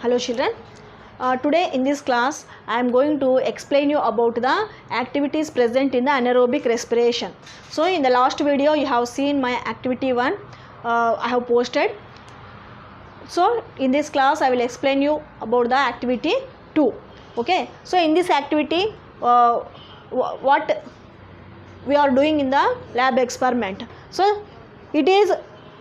Hello children. Today in this class I am going to explain you about the activities present in the anaerobic respiration. So in the last video you have seen my activity 1 I have posted. So in this class I will explain you about the activity 2. Okay. So in this activity what we are doing in the lab experiment. So it is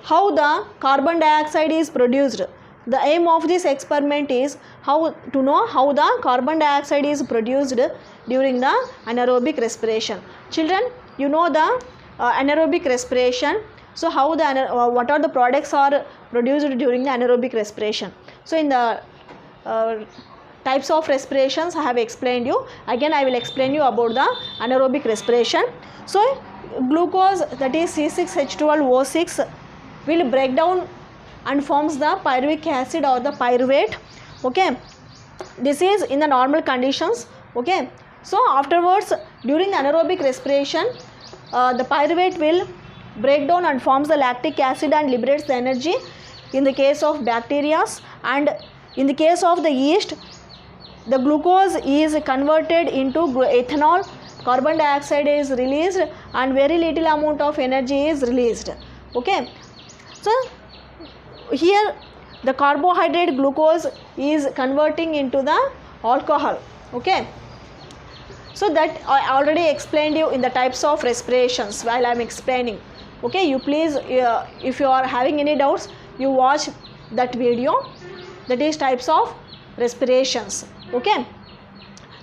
how the carbon dioxide is produced. The aim of this experiment is how to know how the carbon dioxide is produced during the anaerobic respiration. Children, you know the anaerobic respiration. So how the what are the products are produced during the anaerobic respiration. So in the types of respirations I have explained you. Again I will explain you about the anaerobic respiration. So glucose, that is C6H12O6, will break down and forms the pyruvic acid or the pyruvate. Okay, this is in the normal conditions. Okay, so afterwards during the anaerobic respiration the pyruvate will break down and forms the lactic acid and liberates the energy in the case of bacteria, and in the case of the yeast the glucose is converted into ethanol, carbon dioxide is released and very little amount of energy is released. Okay, so here the carbohydrate glucose is converting into the alcohol. Okay, so that I already explained you in the types of respirations while I am explaining. Okay, you please if you are having any doubts, you watch that video, that is types of respirations. Okay,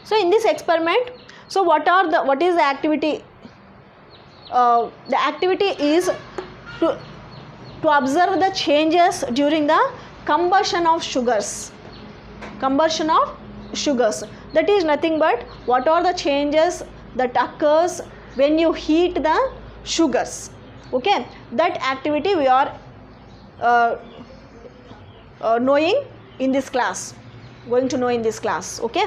so in this experiment, so what is the activity? The activity is to observe the changes during the combustion of sugars. Combustion of sugars, that is nothing but what are the changes that occurs when you heat the sugars. Okay, that activity we are knowing in this class, going to know in this class. Okay,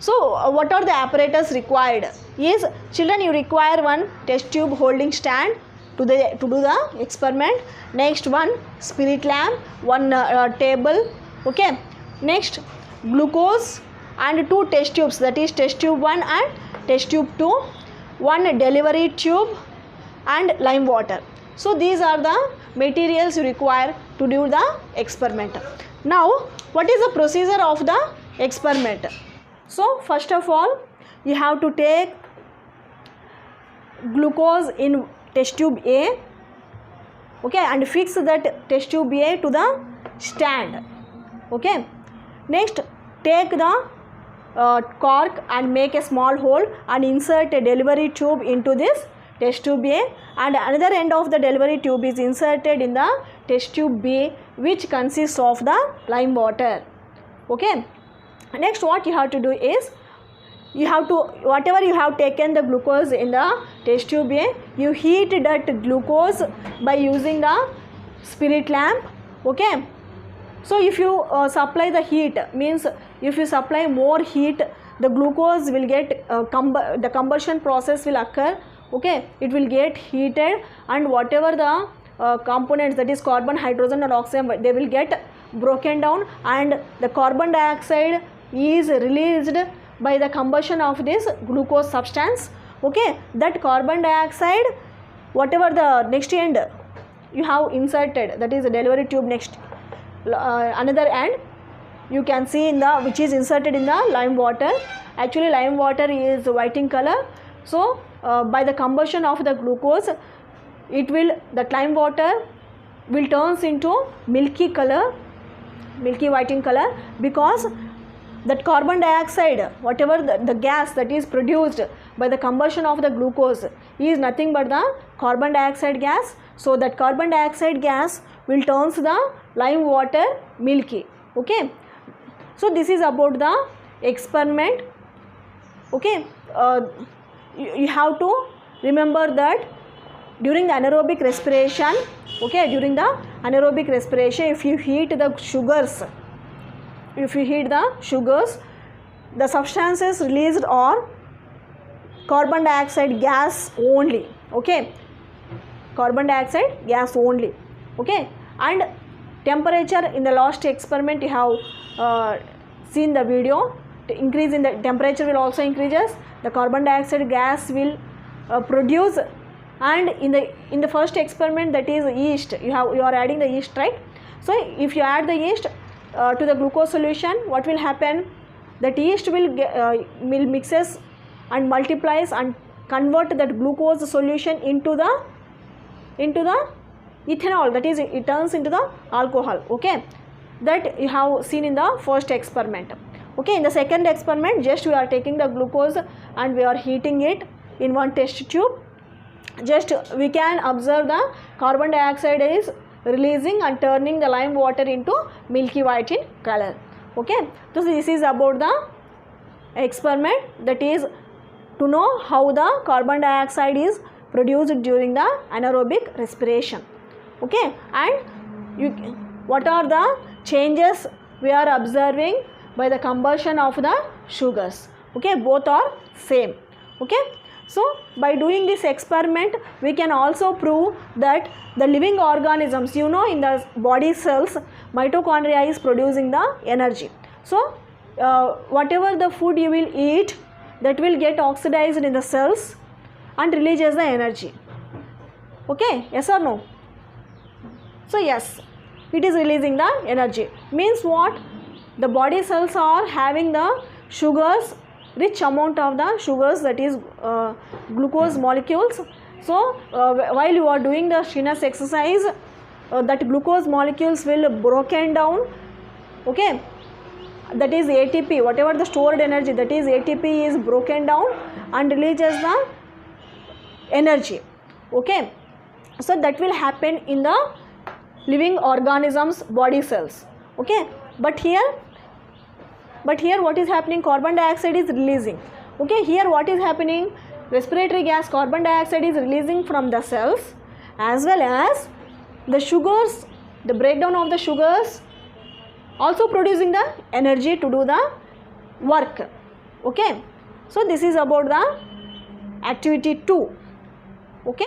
so what are the apparatus required? Is children, you require one test tube holding stand to do the experiment. Next one spirit lamp, one table. Okay, next glucose and two test tubes, that is test tube 1 and test tube 2, one delivery tube and lime water. So these are the materials you require to do the experiment. Now what is the procedure of the experiment? So first of all you have to take glucose in test tube A, okay, and fix that test tube A to the stand. Okay, next take the cork and make a small hole and insert a delivery tube into this test tube A, and another end of the delivery tube is inserted in the test tube B, which consists of the lime water. Okay, next what you have to do is, you have to, whatever you have taken the glucose in the test tube A, you heat that glucose by using the spirit lamp. Okay, so if you supply the heat, means if you supply more heat, the glucose will get the combustion process will occur. Okay, it will get heated and whatever the components, that is carbon, hydrogen and oxygen, they will get broken down and the carbon dioxide is released by the combustion of this glucose substance. Okay, that carbon dioxide, whatever the next end you have inserted, that is the delivery tube, next another end you can see in the, which is inserted in the lime water. Actually lime water is white in color. So by the combustion of the glucose, it will, that lime water will turns into milky color, milky white in color, because that carbon dioxide, whatever the gas that is produced by the combustion of the glucose is nothing but the carbon dioxide gas. So that carbon dioxide gas will turns the lime water milky. Okay, so this is about the experiment. Okay, you have to remember that during the anaerobic respiration, okay, during the anaerobic respiration, if you heat the sugars, the substances released are carbon dioxide gas only. Okay, carbon dioxide gas only. Okay, and temperature, in the last experiment you have seen the video, the increase in the temperature will also increases, the carbon dioxide gas will produce. And in the first experiment, that is yeast, you are adding the yeast, right? So if you add the yeast to the glucose solution, what will happen? That yeast will mixes and multiplies and convert that glucose solution into the ethanol, that is it turns into the alcohol. Okay, that you have seen in the first experiment. Okay, in the second experiment, just we are taking the glucose and we are heating it in one test tube. Just we can observe the carbon dioxide is releasing and turning the lime water into milky white in color. Okay, so this is about the experiment, that is to know how the carbon dioxide is produced during the anaerobic respiration. Okay, and what are the changes we are observing by the combustion of the sugars. Okay, both are same. Okay, so by doing this experiment, we can also prove that the living organisms, in the body cells, mitochondria is producing the energy. So whatever the food you will eat, that will get oxidized in the cells and releases the energy. Okay, yes or no? So yes, it is releasing the energy. Means what? The body cells are having the sugars, rich amount of the sugars, that is glucose molecules. So while you are doing the strenuous exercise, that glucose molecules will broken down. Okay, that is ATP, whatever the stored energy, that is ATP is broken down and releases the energy. Okay, so that will happen in the living organisms body cells. Okay, but here what is happening? Carbon dioxide is releasing. Okay, here what is happening? Respiratory gas, carbon dioxide is releasing from the cells, as well as the sugars, the breakdown of the sugars also producing the energy to do the work. Okay, so this is about the activity 2. Okay.